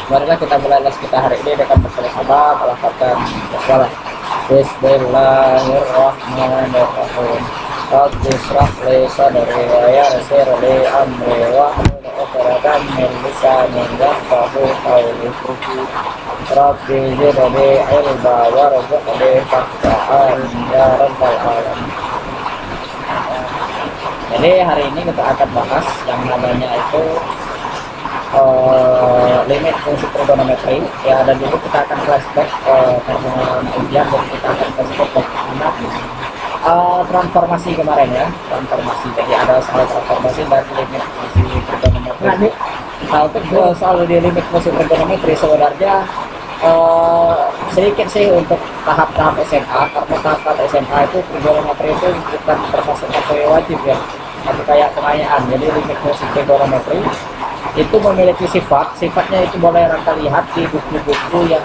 Marilah kita mulai les kita hari ini dengan bersama-sama melakukan basmalah. Bismillahirrahmanirrahim. Rabbi shrah li sadri wa yassir li amri wahlul 'uqdatam min lisani yafqahu qawli. Rabbi zidni ilma warzuqni taqwaan ya rabbal alamin. Jadi hari ini kita akan bahas yang namanya itu limit fungsi trigonometri ya, dan dulu kita akan flashback karena ujian, dan kita akan flashback bagaimana transformasi kemarin ya, transformasi. Jadi ada soal transformasi dan limit fungsi trigonometri. Nah, untuk soal di limit fungsi trigonometri sebenarnya sedikit sih untuk tahap-tahap SMA, karena tahap SMA itu trigonometri itu bukan termasuk materi wajib ya, tapi kayak pengayaan. Jadi limit fungsi trigonometri itu memiliki sifatnya itu boleh Raka lihat di buku-buku yang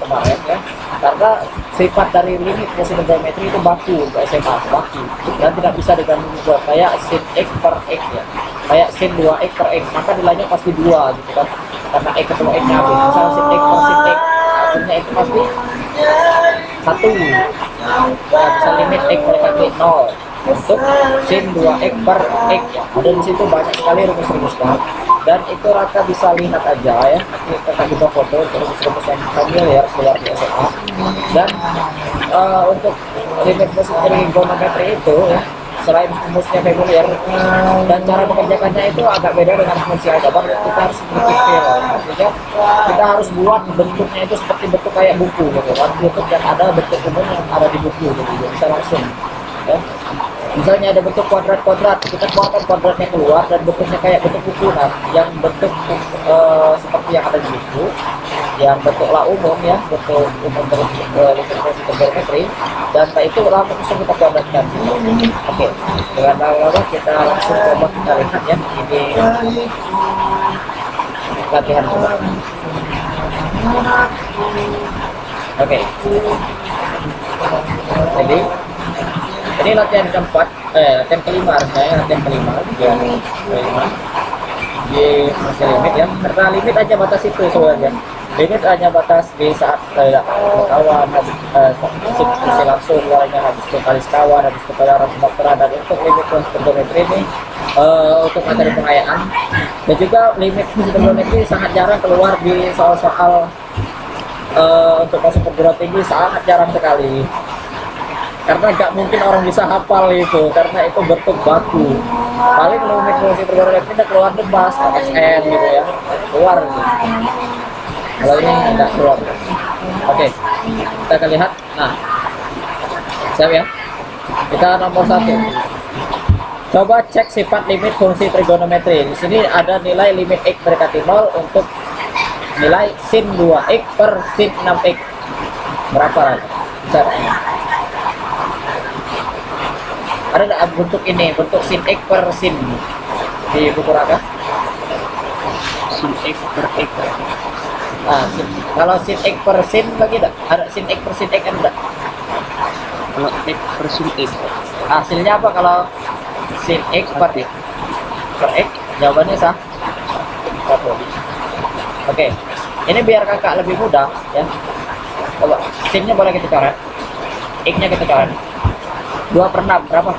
kemarin ya, karena sifat dari limit fungsi trigonometri itu baku untuk SMA, baku dan tidak bisa digabung juga, kayak sin x per x ya, kayak sin 2x per x, maka nilainya pasti 2 gitu kan, karena x ketemu x nya habis. Misalnya sin x per sin x, hasilnya itu pasti 1 ya, bisa limit x mendekati 0 untuk sin 2x per x ya. Ada di situ banyak sekali rumus-rumusnya, dan itu Raka bisa lihat aja ya, nanti kita juga foto rumus-rumus yang familiar keluar di SMA. Dan untuk limit fungsi trigonometri itu ya, selain rumusnya familiar dan cara mengerjakannya itu agak beda dengan fungsi aljabar, kita harus berpikir, artinya kita harus buat bentuknya itu seperti bentuk kayak buku gitu kan, bentuk yang ada, bentuk umum yang ada di buku gitu, bisa langsung ya. Misalnya ada bentuk kuadrat, kita keluarkan kuadratnya keluar dan bentuknya kayak bentuk buku, nah yang bentuk seperti yang ada di buku, yang bentuklah umum ya, bentuk umum dari limit fungsi trigonometri, dan itu langsung kita kuadratkan. Oke, dengan lama kita langsung coba kita lihat ya, ini latihan coba. Oke, jadi ini latihan keempat, latihan kelima harusnya ya, latihan kelima di fungsi limit ya, karena limit aja batas itu sebenarnya. Limit hanya batas di saat kawan habis fungsi langsung, nilainya habis itu kali sekawan, habis itu kali arah sementara. Dan untuk limit fungsi trigonometri ini untuk materi pengayaan, dan juga limit fungsi trigonometri sangat jarang keluar di soal-soal untuk masuk perguruan tinggi, sangat jarang sekali, karena nggak mungkin orang bisa hafal itu, karena itu bentuk baku. Paling limit fungsi trigonometri udah keluar bebas XN gitu ya, keluar gitu. Kalau ini nggak keluar. Oke, kita akan lihat. Nah, siap ya, kita nomor 1. Coba cek sifat limit fungsi trigonometri. Di sini ada nilai limit x mendekati 0 untuk nilai sin 2x per sin 6x. Berapa lagi? Bisa. Ada nggak bentuk ini, bentuk sin x per sin di buku Raka? Sin x per x. Nah, kalau sin x per sin lagi enggak? Ada sin x per sin x ada? Kalau x per sin x, Hasilnya apa kalau sin x per x? Per x, jawabannya sah. 1. Oke, ini biar kakak lebih mudah ya. Coba sinnya boleh kita coret, x-nya kita coret. 2 per 6 berapa?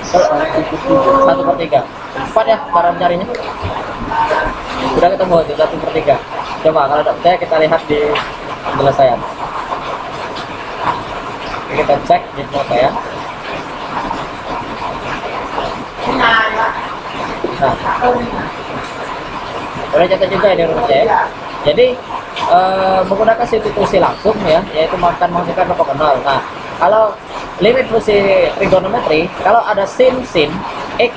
1/3. 4 ya cara mencarinya. Sudah ketemu itu 1/3. Coba kalau tidak percaya kita lihat di penyelesaian. Kita cek di penyelesaian. Nah, boleh catat juga ini rumusnya ya. Jadi menggunakan substitusi langsung ya, yaitu makan menghasilkan 0,0. Nah, kalau limit fungsi trigonometri, kalau ada sin x,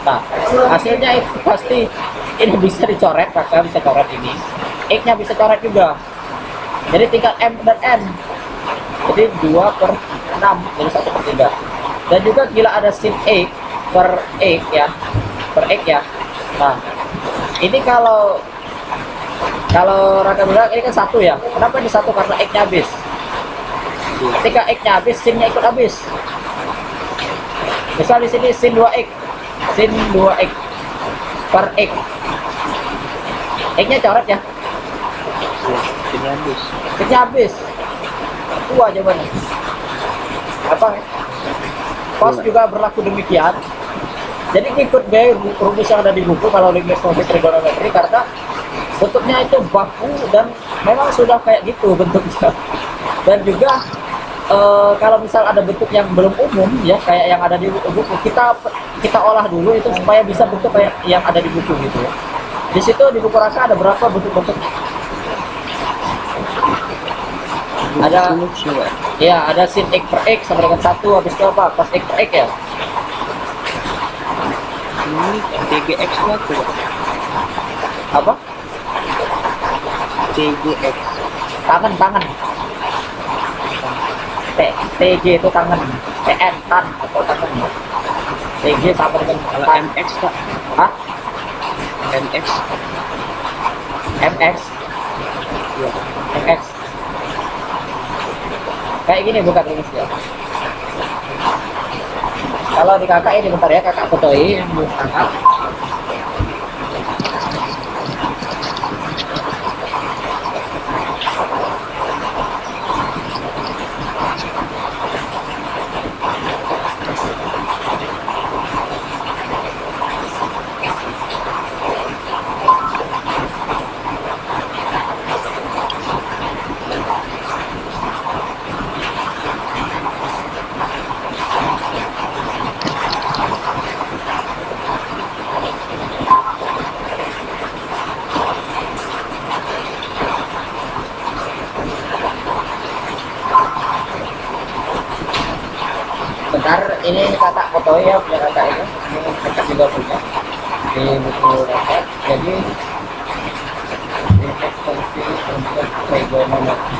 nah hasilnya itu pasti ini bisa dicoret, maka bisa coret ini, x nya bisa coret juga, jadi tinggal m dan n, jadi 2 per 6 jadi 1/3. Dan juga bila ada sin x per x ya, nah ini kalau Raka bilang ini kan 1 ya, kenapa ini 1? Karena x nya habis. Ketika x nya habis, sin nya ikut habis. Misal di sini sin 2x, sin 2x per x. X-nya coret ya. Ini habis. X-nya habis. Tua jawabannya. Apa ya? Cos juga berlaku demikian. Jadi ikut gaya rumus yang ada di buku kalau limit fungsi trigonometri, karena bentuknya itu baku dan memang sudah kayak gitu bentuknya. Dan juga kalau misal ada bentuk yang belum umum ya, kayak yang ada di buku, kita olah dulu itu supaya bisa bentuk kayak yang ada di buku gitu ya. Di situ di buku Raka ada berapa bentuk-bentuk? Ada ya, ada sin x per x sama dengan 1, habis itu apa? Cos x per x ya. Ini TGX itu apa? Apa? TGX. Tangan. TG itu tangan. TN tan atau tangan. TG sama dengan Kalau tan. MX Pak. Hah? MX. MX. Ya. MX. Kayak gini bukan rumusnya. Kalau di kakak ini bentar ya, kakak fotoin yang belum kakak. Bentar, ini kakak foto ya, punya kakak ini kakak juga punya di buku kakak. Jadi ini fungsi untuk trigonometri.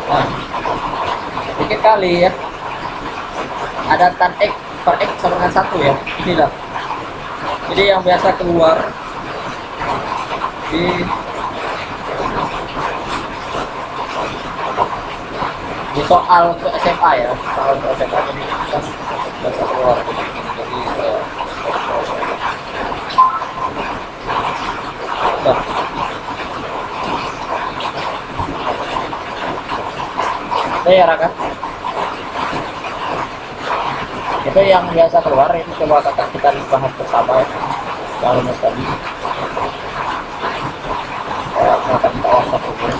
Nah, dikit kali ya, ada tan x per x sama dengan 1 ya, ini lah. Jadi yang biasa keluar di soal untuk SMA ya, soal untuk SMA, jadi kita biasa keluar. Jadi itu ya Raka, itu yang biasa keluar. Ini coba kakak kita bahas bersama ya, kalau mas tadi akan kita WhatsApp dulu.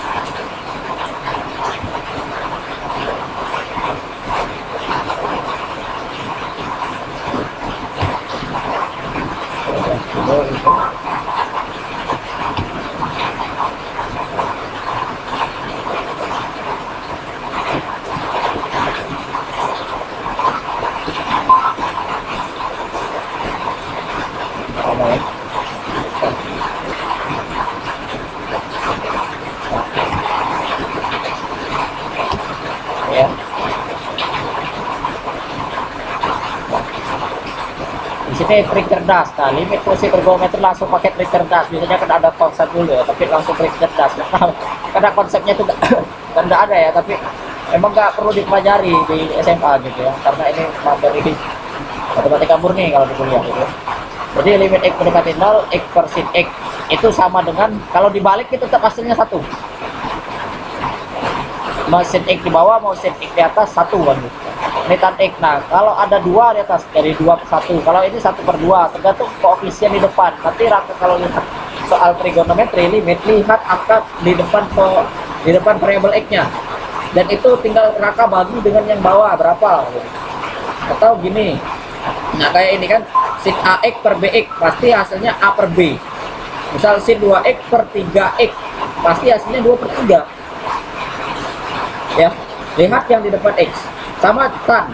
Ya. Di sini trik cerdas. Nah, limit fungsi trigonometri langsung pakai trik cerdas. Biasanya kan ada konsep dulu ya, tapi langsung trik cerdas. Karena konsepnya itu kan nggak ada ya, tapi emang nggak perlu dipelajari di SMA gitu ya. Karena ini materi matematika murni kalau di kuliah gitu ya. Jadi limit x mendekati 0, x per sin x itu sama dengan, kalau dibalik itu tetap hasilnya 1. Mau sin x di bawah, mau sin x di atas, 1 kan gitu. Ini tan x. Nah, kalau ada 2 di atas, dari 2 per 1. Kalau ini 1/2, tergantung koefisien di depan. Nanti Raka kalau lihat soal trigonometri limit, lihat angka di depan variabel x-nya. Dan itu tinggal Raka bagi dengan yang bawah berapa. Atau gini. Nah, kayak ini kan sin ax per bx pasti hasilnya a per b. Misal sin 2x per 3x pasti hasilnya 2/3. Ya, lihat yang di depan x. Sama tan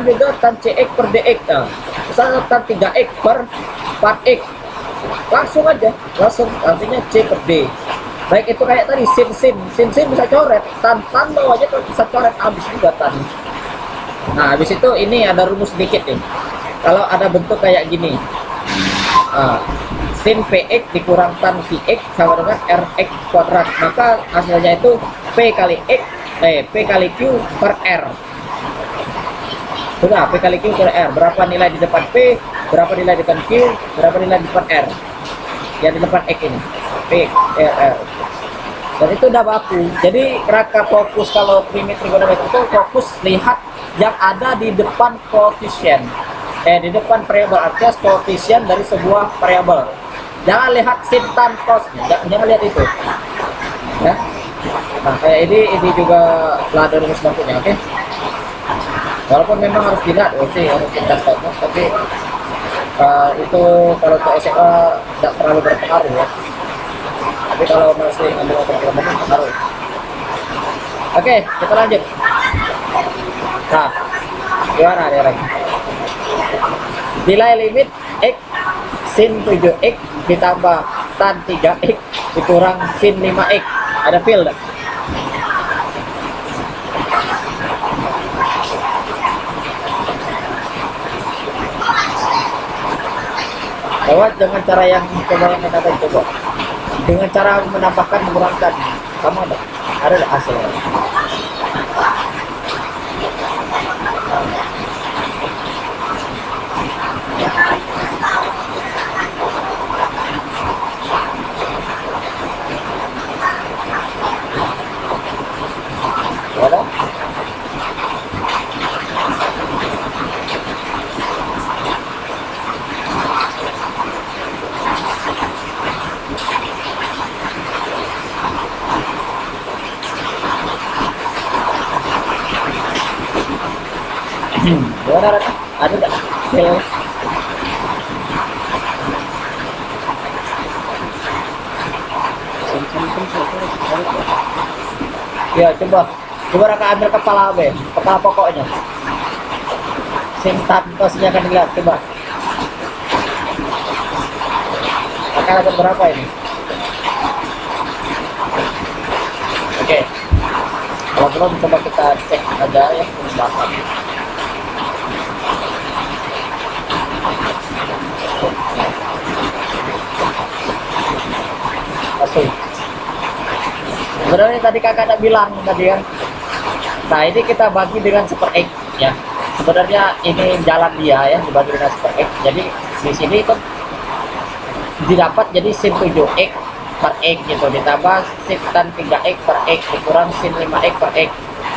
juga tan cx per dx. Nah, misalnya tan 3x per 4x, langsung artinya c per d. Baik itu kayak tadi sin bisa coret, tan bawahnya tuh bisa coret, habis juga tan. Nah, habis itu ini ada rumus sedikit nih. Kalau ada bentuk kayak gini, sin px dikurang tan qx sama dengan rx kuadrat. Maka hasilnya itu p kali x p kali q per r. Sudah, p kali q per r. Berapa nilai di depan p, berapa nilai di depan q, berapa nilai di depan r. Yang di depan x ini p r. Dan itu udah baku. Jadi Raka fokus kalau limit trigonometri itu fokus lihat yang ada di depan koefisien. Di depan variabel, artinya koefisien dari sebuah variabel. Jangan lihat sin tan cos, jangan lihat itu. Ya. Nah, kayak ini juga telah ada rumus bakunya, oke? Walaupun memang harus dilihat, harus kita stopnya, tapi itu kalau ke SMA tidak terlalu berpengaruh ya. Tapi kalau masih ambil otomatis pengaruh. Oke, kita lanjut. Nah, gimana dia lagi? Nilai limit x sin 7x ditambah tan 3x dikurang sin 5x. Ada feel enggak? Lewat dengan cara yang coba yang kita coba. Dengan cara menambahkan mengurangkan sama ada hasilnya. Ada? Gimana Raka? Ada nggak? Ya coba Raka ambil kepala B, kepala pokoknya. Sintan tosnya akan dilihat, coba. Raka dapat berapa ini? Oke. Kalau belum coba kita cek aja ya pembahasan. Oke. Sebenarnya tadi kakak ada bilang tadi kan. Nah ini kita bagi dengan super X ya. Sebenarnya ini jalan dia ya dibagi dengan super X. Jadi di sini itu didapat jadi sin 7x per x gitu ditambah sin tan 3x per x dikurang sin 5x per x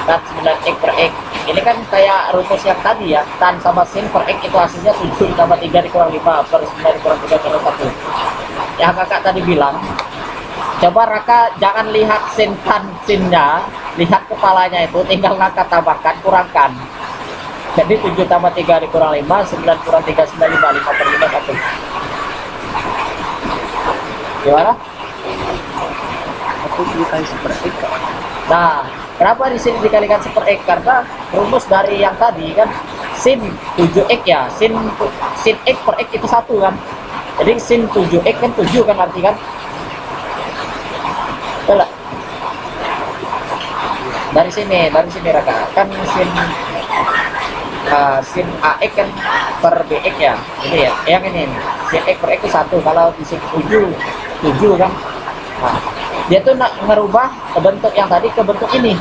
tan 9x per x. Ini kan kayak rumus yang tadi ya, tan sama sin per x itu hasilnya 7 ditambah 3 dikurang 5 per 9 dikurang 3 per 1. Yang kakak tadi bilang, coba Raka jangan lihat sin tan sinnya, lihat kepalanya itu, tinggal Raka tambahkan, kurangkan. Jadi 7 tambah 3 dikurang 5, 9 kurang 3, 9, 5 per 5, 1. Gimana? Aku dikali super X. Nah, kenapa di sini dikalikan super X? Karena rumus dari yang tadi kan sin 7x ya, sin x per x itu 1 kan. Jadi sin 7x kan 7 kan arti kan. Betul. Dari sini Raka kan sin ax kan per bx ya. Ini ya, yang ini sin x per x itu 1. Kalau di sin 7 kan. Nah, dia tuh nak merubah ke bentuk yang tadi ke bentuk ini.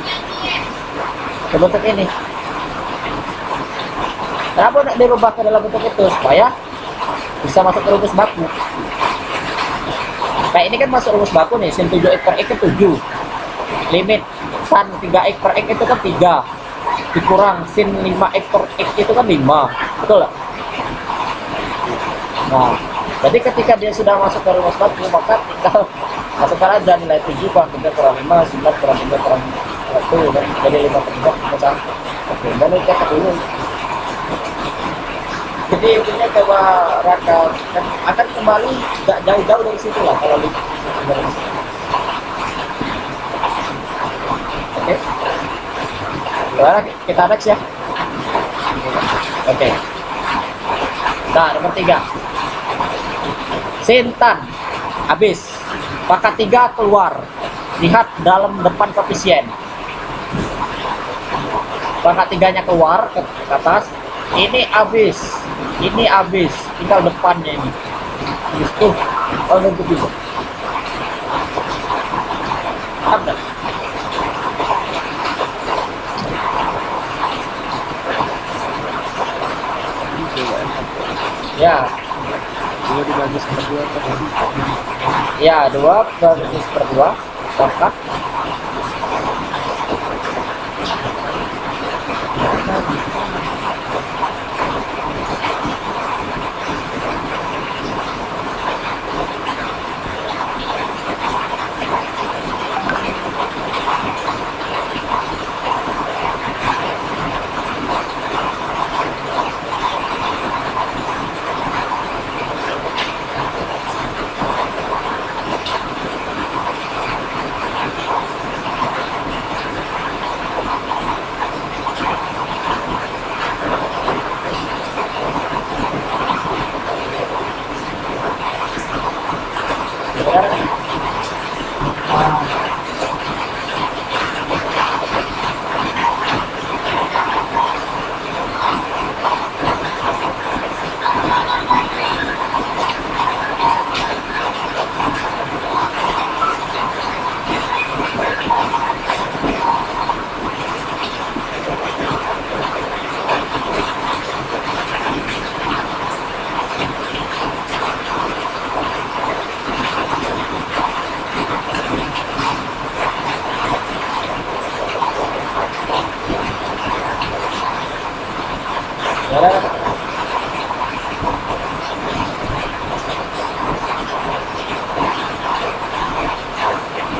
Kenapa nak dirubah ke dalam bentuk itu? Supaya bisa masuk ke rumus baku. Kayak ini kan masuk rumus baku nih, sin 7x per x itu 7. Limit tan 3x per x itu kan 3. Dikurang sin 5x per x itu kan 5. Betul nggak? Nah, jadi ketika dia sudah masuk ke rumus baku, maka tinggal masukkan aja nilai 7 kurang 3 kurang 5, 9 kurang 3 kurang 1, dan jadi 5 per 3 sama 1. Oke, dan itu kita dulu. Jadi intinya coba Raka akan kembali nggak jauh-jauh dari situ lah kalau lihat. Oke. Gimana? Kita next ya. Oke. Nah, nomor 3. Sin tan habis. Pangkat 3 keluar. Lihat dalam depan koefisien. Pangkat 3-nya keluar ke atas. Ini habis. Tinggal depannya ini. Itu Oh, untuk juga. Ada. Bisa ya. Ya, Dua dibagi sama dua tadi. ya dua bagi per dua. Lengkap.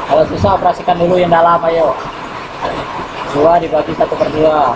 Kalau susah operasikan dulu yang dalam, ayo. Dua dibagi 1/2.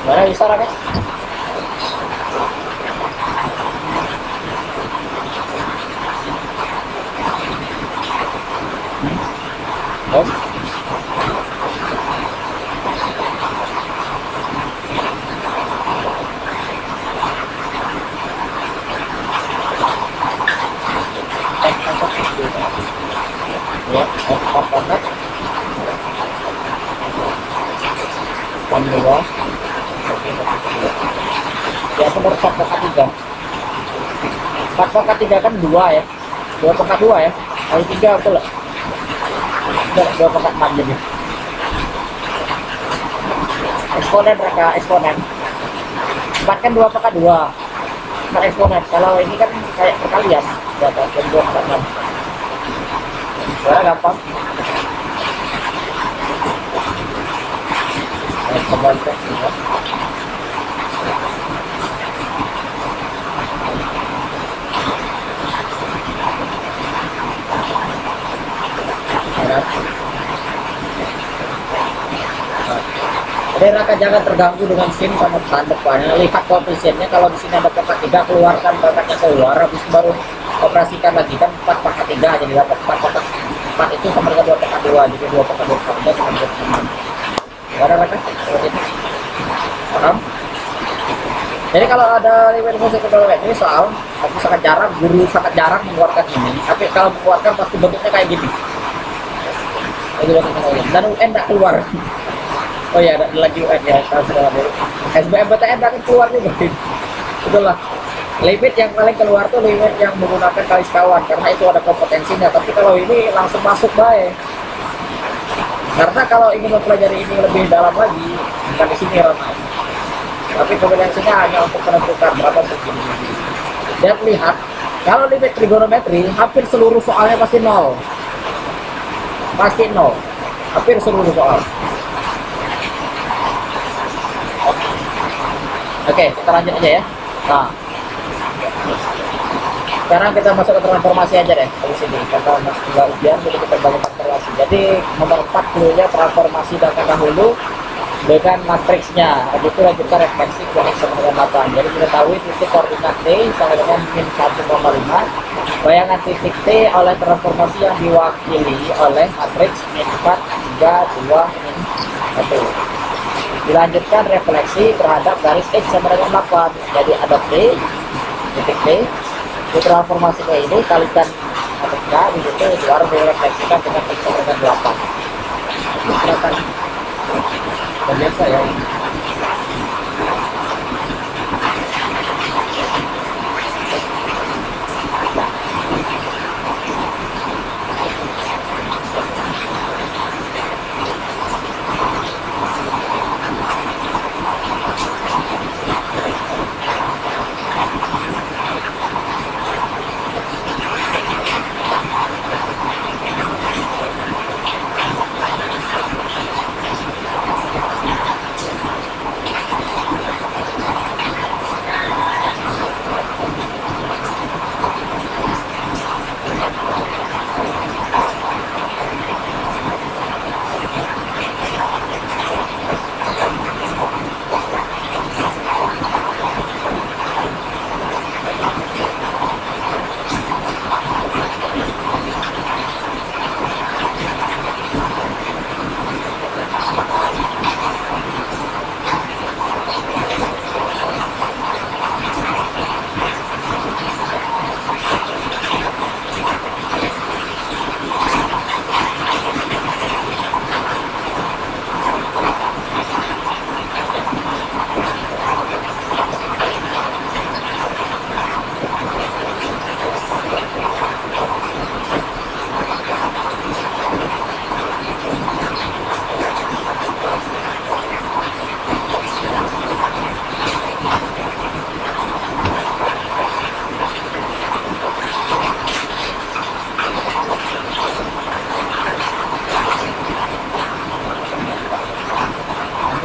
Mana bisa rakyat? Terus? Ya, angkat. Dua. Ya, benar 4/3. 4/3 kan 2 ya. 2/2 ya. Kali 3 betul lah. 2/6 jadi. Eksponen mereka, eksponen. 4 kan 2/2. 4 eksponen. Kalau ini kan kayak perkalian. Ya, kan 2/6. Suara gampang. Kembali ke sini. Jadi Raka jangan terganggu dengan SIM sama bahan depannya. Lihat koefisiennya, kalau di sini ada pangkat 3, keluarkan pangkatnya keluar, habis baru operasikan lagi kan 4/3 jadi dapat 4 itu sama dengan 2/2 jadi 2/2 sama dengan 6. Ada Raka? Seperti itu. Paham? Jadi kalau ada event musik ini soal aku sangat jarang, guru sangat jarang mengeluarkan ini. Tapi kalau mengeluarkan pasti bentuknya kayak gini. Dan UN tidak keluar. Oh ya, ada lagi UN ya, kalau sudah ada. SBMPTN akan keluar juga. Betul lah. Limit yang paling keluar tuh limit yang menggunakan kali sekawan karena itu ada kompetensinya. Tapi kalau ini langsung masuk baik. Karena kalau ingin mempelajari ini lebih dalam lagi, bukan di sini Rona. Tapi kompetensinya hanya untuk menentukan berapa segini. Dan lihat, kalau limit trigonometri, hampir seluruh soalnya pasti nol. Pasti nol. Hampir seluruh soal. Oke, kita lanjut aja ya. Nah, sekarang kita masuk ke transformasi aja deh di sini karena nggak ujian jadi kita banyak transformasi. Jadi nomor 4 dulunya transformasi data dahulu dengan matriksnya. Habis itu lanjutkan refleksi koneksi sama dengan 8. Jadi kita tahu titik koordinat T sama dengan min 1,5. Bayangan titik T oleh transformasi yang diwakili oleh matriks min 4, 3, 2, min 1. Dilanjutkan refleksi terhadap garis X sama dengan 8. Jadi ada T, titik T, transformasi ke ini kalikan matriknya di situ baru direfleksikan dengan X sama dengan 8. Itu kelihatan biasa ya.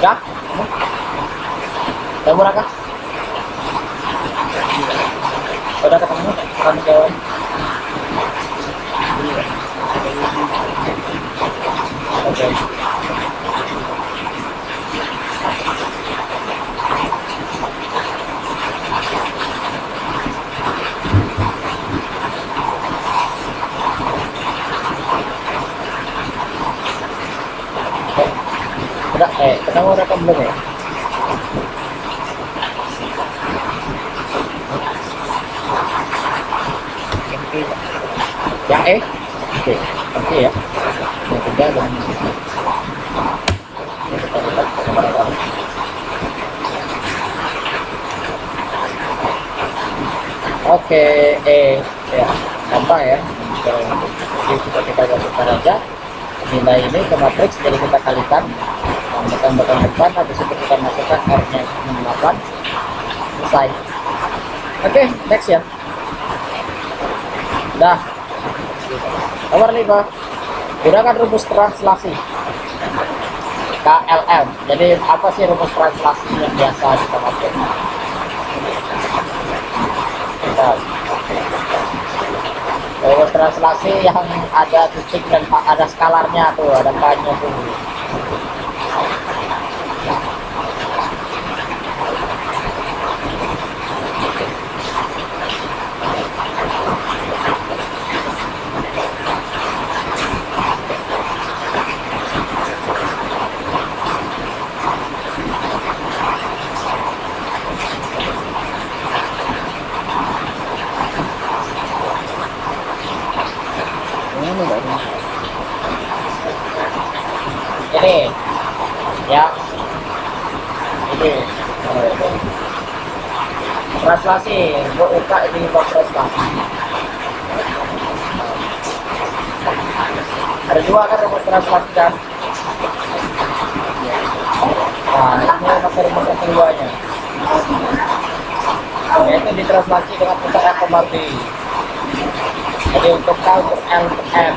Udah? Udah murah kah? Udah ketemu kan kawan? Oke. Udah, ketemu rekam belum ya? Yang oke, oke ya. Yang tiga dan ini kita lihat nomor apa. Oke, ya, gampang ya. Jadi kita masukkan aja nilai ini ke matriks, jadi kita kalikan tambahkan depan, habis itu kita masukkan R-nya 8, selesai. Oke, next ya. Dah. Nomor 5, gunakan rumus translasi KLM. Jadi apa sih rumus translasi yang biasa kita pakai? Rumus translasi yang ada titik dan ada skalarnya tuh, ada K-nya tuh. Ini ya, ini translasi, gue buka ini box translasi. Ada dua kan rumus translasi kan? Nah, ini pakai rumus yang keduanya. Yaitu ditranslasi dengan pusat F kembali. Jadi untuk K untuk L untuk M.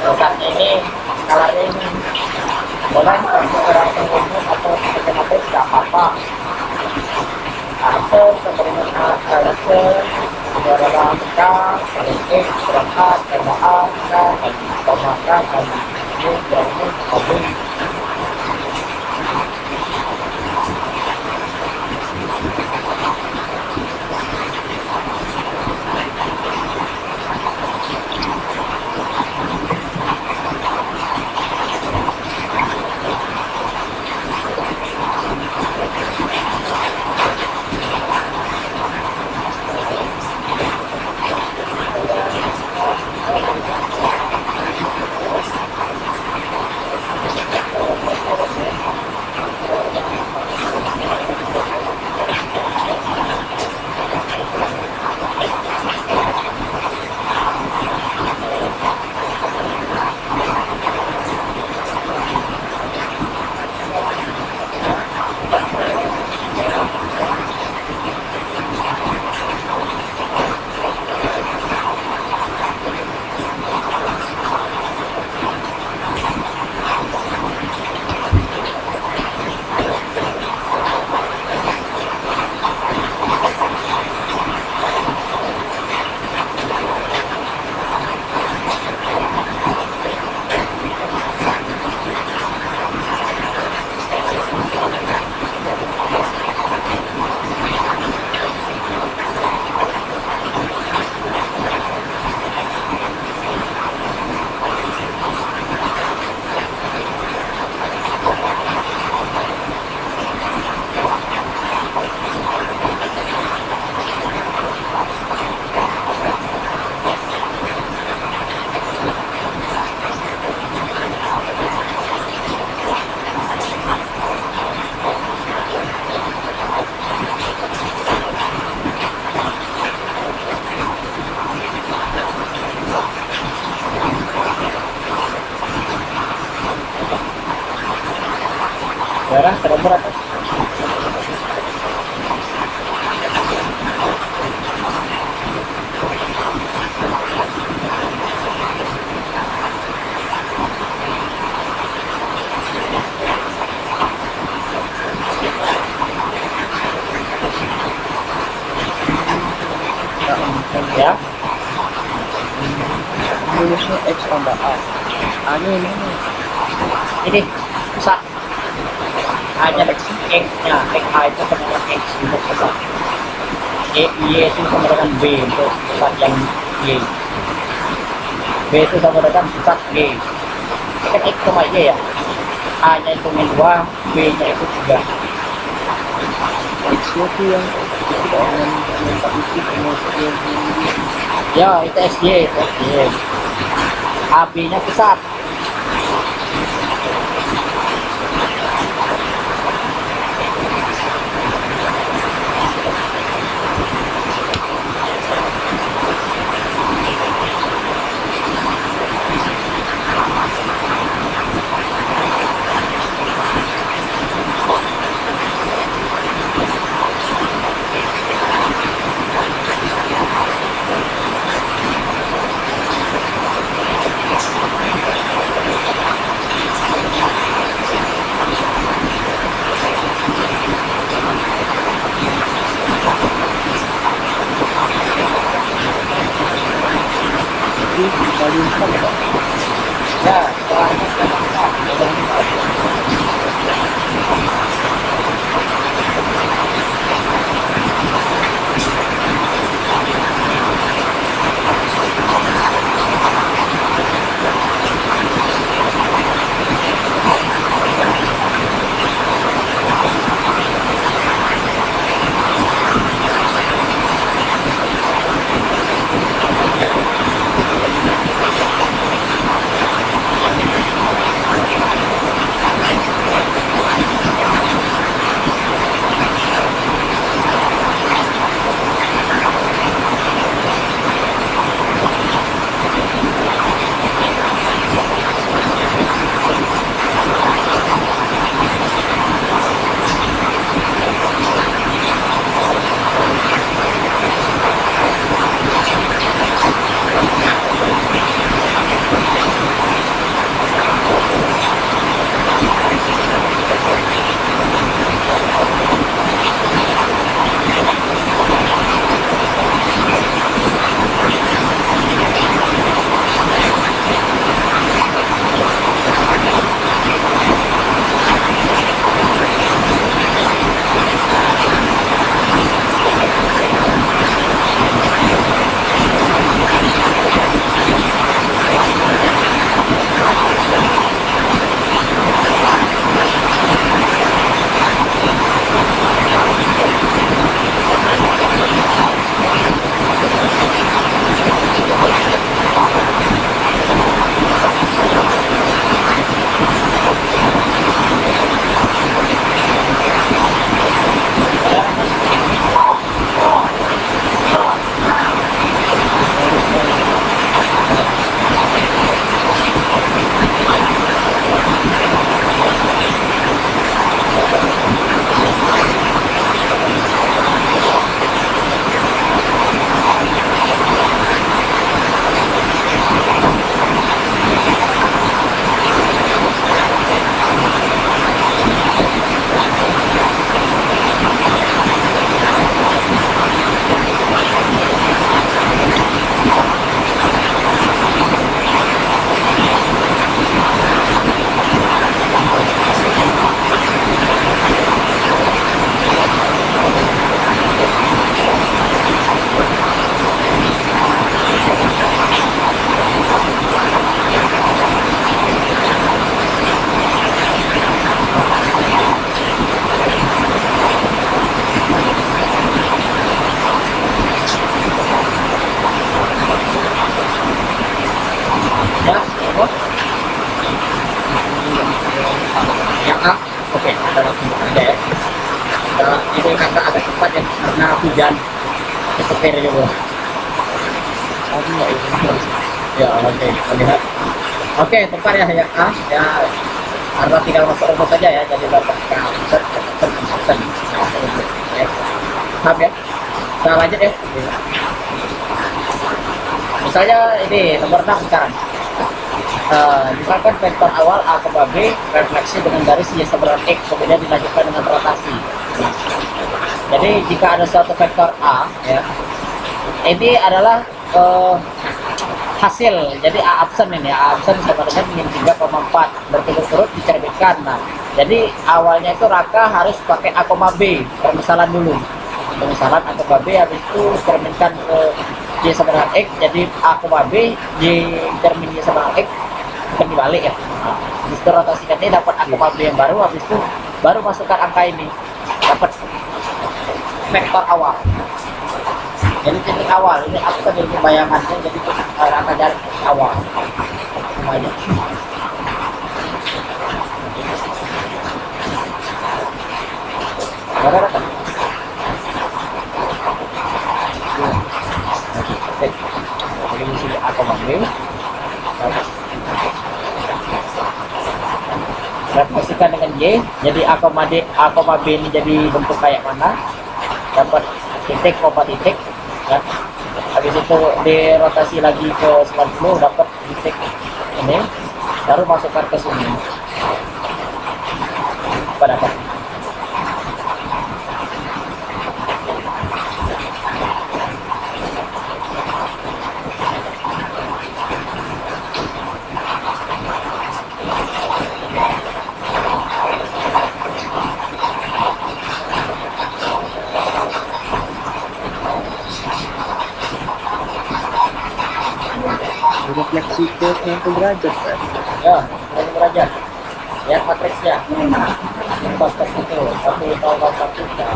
Pusatnya ini, skalanya ini. Boleh untuk orang umum atau matematik tidak apa-apa. Atau sebenarnya karakter adalah K kali X kurang A tambah A K tambah K kali Y kurang Y kali. Darah terumur apa? Ya, Rumusnya X tambah A. A-nya ini ini pusat. A-nya X-nya, A itu sama dengan X untuk pusat. Y itu sama dengan B untuk pusat yang Y. B itu sama dengan pusat G. Ini kan X sama Y ya. A-nya itu min 2, B-nya itu 3. X-nya tuh yang itu dengan tak isi kemudian Ya, itu SY, itu SY. AB-nya pusat. kalian sama. Ya, Oke, kita langsung bekerja ya. Ini kakak agak cepat ya karena hujan. Seperti juga. Aku nggak ingin. Ya, oke, kita lihat. Oke, tepat ya yang A. Ya, karena tinggal masuk rumus saja ya, jadi dapat pesan. Paham ya? Kita lanjut ya. Misalnya ini nomor 6 sekarang. Misalkan vektor awal A, B refleksi dengan garis Y sama dengan X, kemudian dilanjutkan dengan rotasi. Nah, jadi jika ada suatu vektor A, ya, ini adalah hasil. Jadi A absen ini, A absen sama dengan min 3,4 berturut-turut diterbitkan. Nah, jadi awalnya itu Raka harus pakai A, B, permisalan dulu. Permisalan A, B, habis itu terminkan ke Y sama dengan X, jadi A, B, Y termin Y sama dengan X, kan dibalik ya. Nah, habis itu rotasikan ini dapat A, B yang baru, habis itu baru masukkan angka ini, dapat vektor awal. Jadi titik awal ini absen ini bayangannya, jadi angka jarak awal semuanya. Ada kan? Jadi di sini A, B. Refleksikan dengan Y, jadi A, B ini jadi bentuk kayak mana? Dapat titik, titik, ya. Habis itu dirotasi lagi ke 90, dapat titik ini, baru masukkan ke sini. Apa dapat? Refleksi ke 90 derajat kan? Ya, 90 derajat. Lihat matriksnya. Pas-pas itu, 1,1. Ya.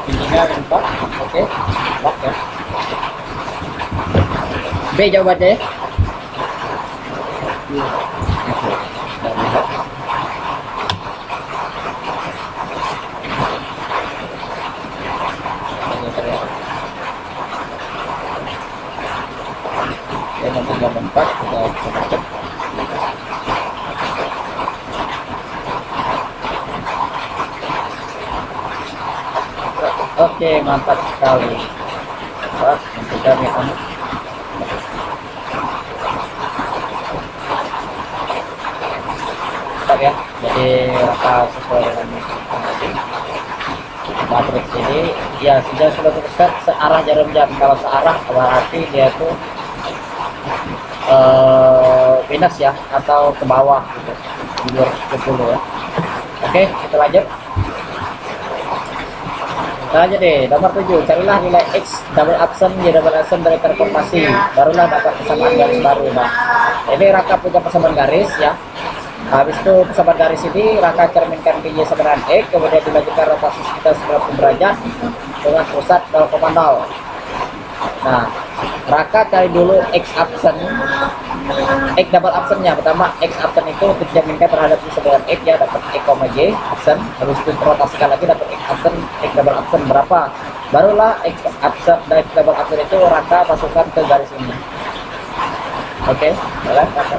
Tingginya 4, oke, lock ya. B jawabannya. Iya. Dan lihat. Ya, nanti 4 kita coba cek. Oke, mantap sekali. Wah, nanti kami anu. Mantap ya. Jadi apa sesuai dengan matriks ini ya sudah terkesan searah jarum jam. Kalau searah berarti dia tuh minus ya, atau ke bawah gitu, di 270 ya. Oke, kita lanjut. Kita lanjut deh, nomor 7, carilah nilai X double absen Y double absen dari transformasi, barulah dapat persamaan garis baru. Nah, ini Raka punya persamaan garis ya. Habis itu persamaan garis ini Raka cerminkan ke Y sama dengan X, kemudian dilanjutkan rotasi sekitar 90 derajat dengan pusat 0,0. Nah, Raka cari dulu X absen, X double absennya. Pertama, X absen itu dijaminkan terhadap sebelah X ya, dapat X, Y absen. Terus itu rotasikan lagi dapat X absen, X double absen berapa. Barulah X absen dan X double absen itu Raka masukkan ke garis ini. Oke, jalan Raka.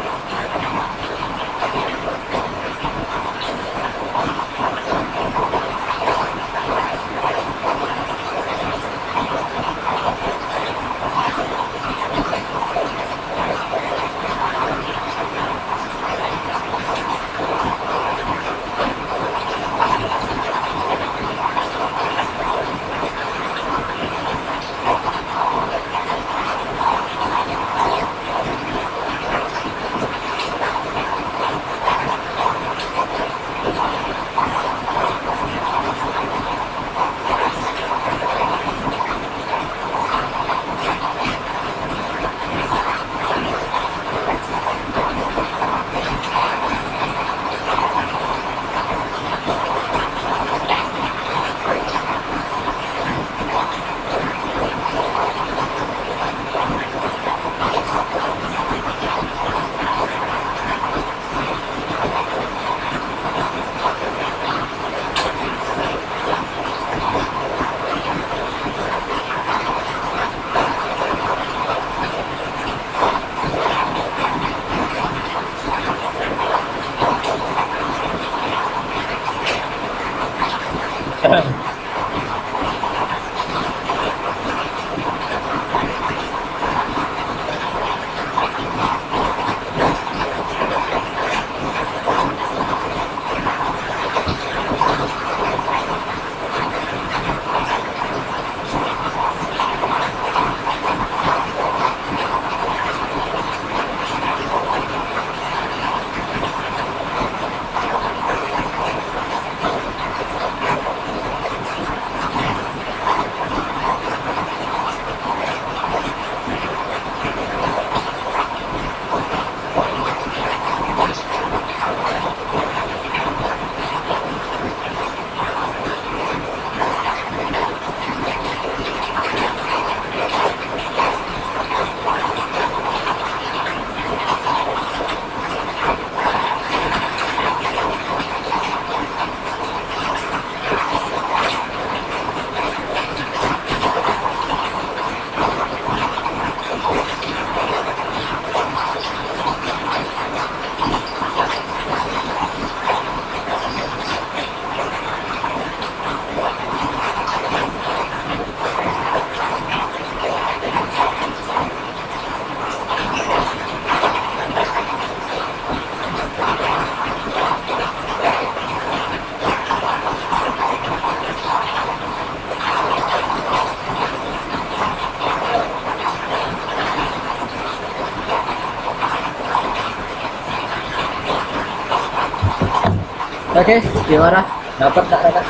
Oke, gimana? Dapat nggak Raka?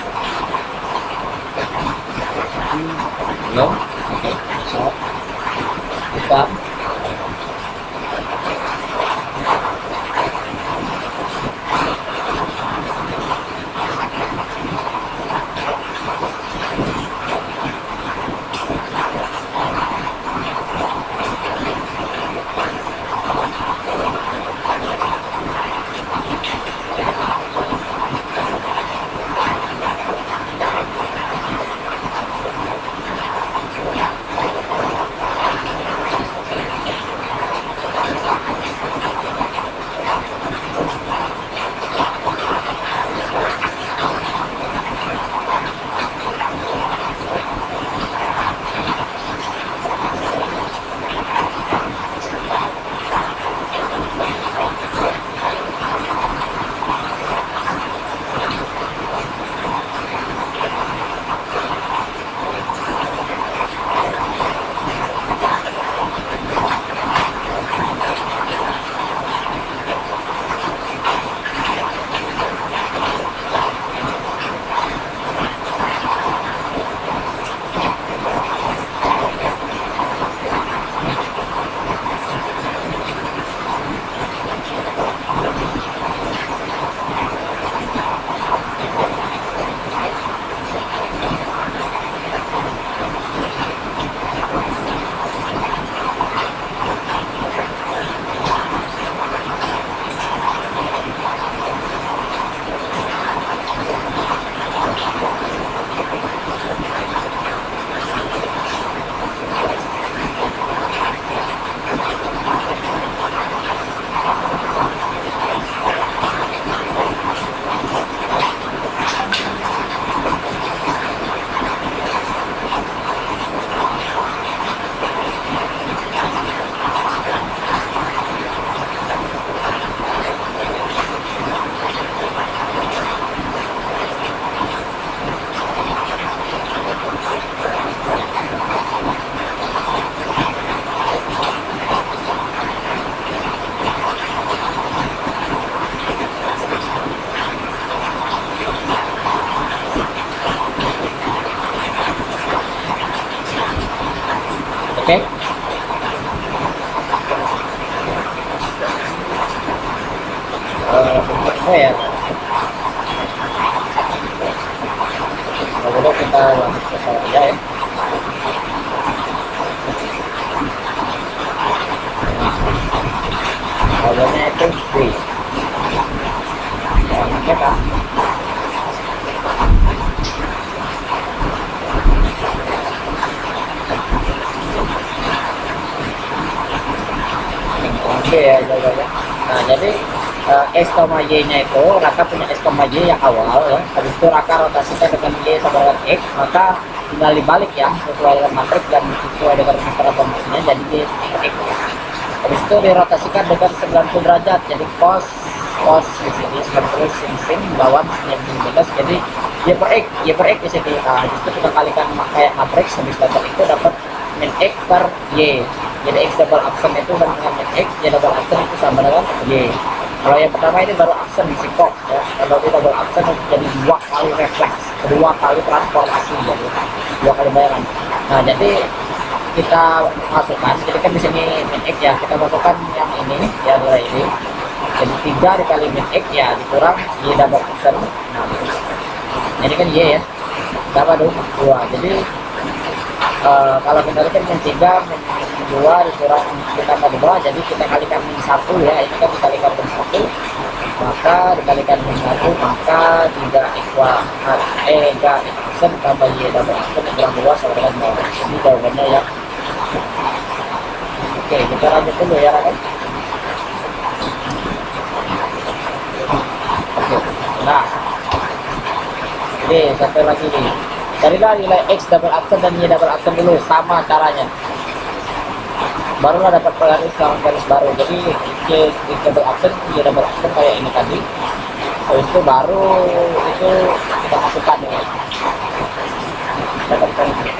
Belum? Oke, so, buka. ya. Lalu kita lanjut ke Surabaya ya. Awalnya itu B. Oke kan? Oke ya, jawabannya. Nah, jadi X, Y nya itu Raka punya X, Y yang awal ya. Habis itu Raka rotasikan dengan Y sama dengan X, maka tinggal dibalik ya sesuai dengan matriks dan sesuai dengan rumus transformasinya jadi Y per X. Habis itu dirotasikan dengan 90 derajat, jadi cos di sini 90 sin bawah 19, jadi Y per X di sini. Nah, habis itu kita kalikan kayak matriks, habis dapat itu dapat min X per Y. Jadi X double absen itu sama dengan min X, Y double absen itu sama dengan Y. Kalau yang pertama ini baru absen di siko ya. Kalau ini double absen itu jadi 2 kali refleks, 2 kali transformasi, jadi 2 kali bayangan. Nah, jadi kita masukkan, jadi kan di sini min X ya, kita masukkan yang ini ya, nilai ini. Jadi 3 dikali min X ya dikurang Y double absen. Nah, jadi kan Y ya. Berapa dong? 2. Jadi kalau kita lihat min 3 min 2 dikurang ditambah 2, jadi kita kalikan min 1 ya, ini kan dikalikan min 1, maka dikalikan min 1, maka 3 absen tambah Y double absen kurang 2 sama dengan 0. Ini jawabannya ya. Oke, kita lanjut dulu ya kan. Oke, nah oke, satu lagi nih, carilah nilai X double absen dan Y double absen dulu, sama caranya. Barulah dapat garis baru. Jadi Y double absen, Y double absen kayak ini tadi. Habis itu baru itu kita masukkan ya. Dapatkan ini.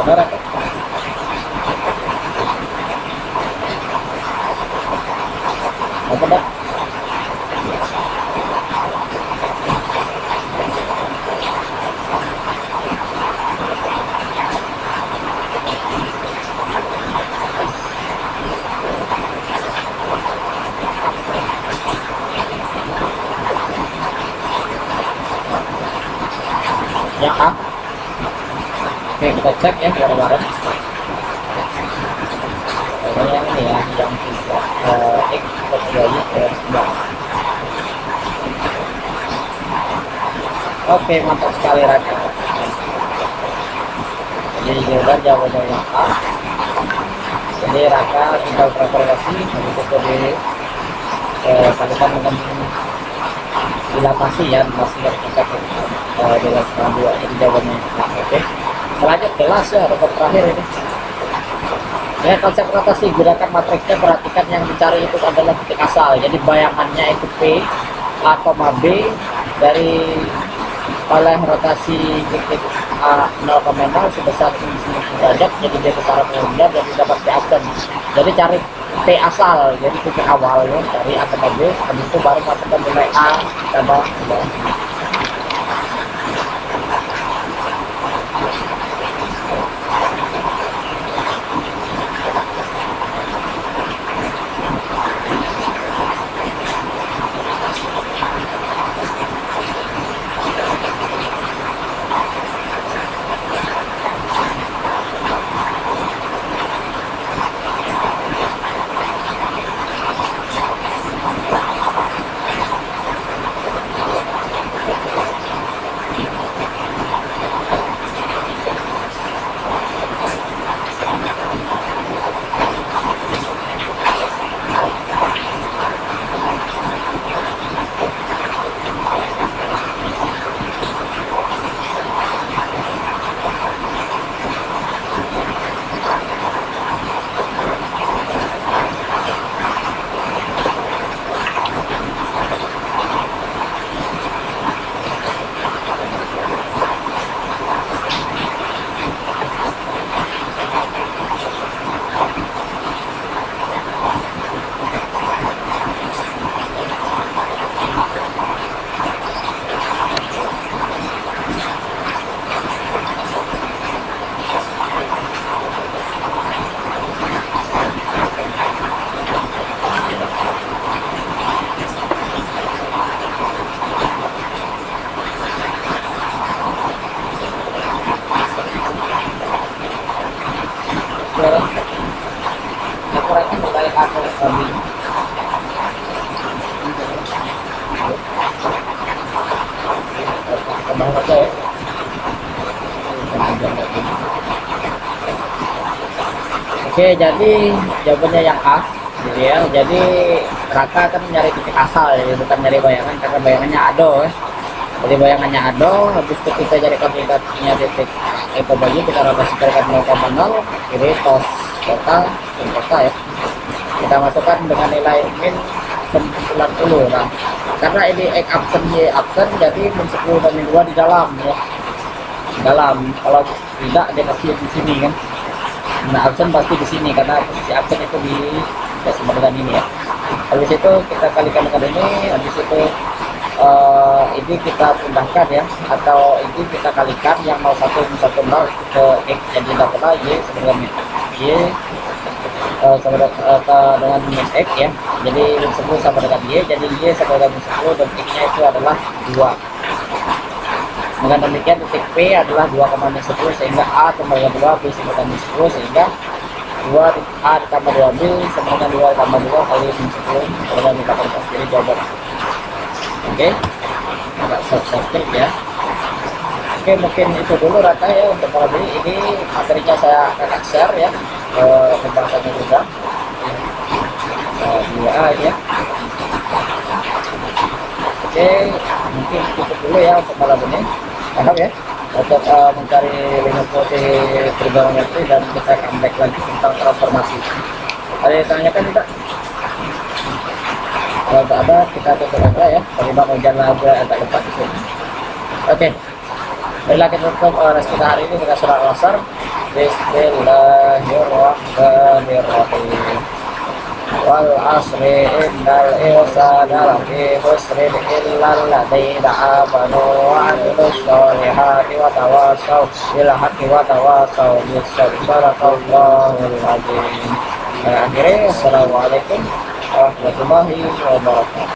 benar apa? Apa dah? Yang A. Oke, kita cek ya bareng-bareng. Yang ini ya, yang tiga X plus 2 Y 11. Oke, mantap sekali Raka. Jadi jawabannya yang A. Jadi Raka tinggal preferensi habis itu disatukan dengan dilatasi ya, masih dari kita dengan setengah dua. Jadi jawabannya A. Oke, lanjut kelas ya, robot terakhir ini. Ya, konsep rotasi gunakan matriksnya, perhatikan yang dicari itu adalah titik asal. Jadi bayangannya itu P, A, B dari oleh rotasi titik A 0,0 sebesar 90 derajat, jadi dia besaran rendah dan dapat P absen. Jadi cari P asal, jadi titik awal ya, dari A ke B, habis itu baru masukkan nilai A tambah B. Ukurannya berbalik aku kami. Kembang aja ya. Oke, jadi jawabannya yang A, gitu ya. Jadi Raka kan nyari titik asal, ya, bukan nyari bayangan karena bayangannya ado. Ya. Jadi bayangannya ado, habis itu kita cari koordinatnya titik Eko bagi kita rotasikan 0,0, kiri tos total dan total ya. Kita masukkan dengan nilai min 90. Nah, karena ini X absen Y absen, jadi min 10 dan min 2 di dalam ya. Di dalam, kalau tidak dia pasti di sini kan. Nah, absen pasti di sini karena posisi absen itu di sama dengan ini ya. Habis itu kita kalikan dengan ini, habis itu ini kita pindahkan ya, atau ini kita kalikan yang 01 10 ke X, jadi dapatlah Y sama dengan Y sama dengan min X ya. Jadi min 10 sama dengan Y, jadi Y sama dengan min 10 dan X nya itu adalah 2. Dengan demikian titik P adalah 2,10 sehingga A tambah 2 B sama dengan 10 sehingga 2 A ditambah 2 B sama dengan 2 tambah 2 kali min 10 sama dengan 18. Jadi jawaban. Oke, agak subscribe ya. Oke, mungkin itu dulu Raka ya untuk malam ini materinya saya akan share ya pembahasannya juga di WA ya. Oke, mungkin cukup dulu ya untuk malam ini. Paham ya, untuk mencari limit posisi trigonometri dan kita comeback lagi tentang transformasi. Ada yang tanyakan tidak? Kalau tak ada, kita tutup aja ya. Terima hujan lagi agak lepas di sini. Oke, baiklah kita tutup les kita hari ini dengan surat al-asr. Bismillahirrahmanirrahim. Wal asri innal insana lafi khusrin illal ladzina amanu wa 'amilus solihati wa tawassaw bil haqqi wa tawassaw bis sabri. Sadaqallahul adzim. Akhirnya, assalamualaikum warahmatullahi wabarakatuh.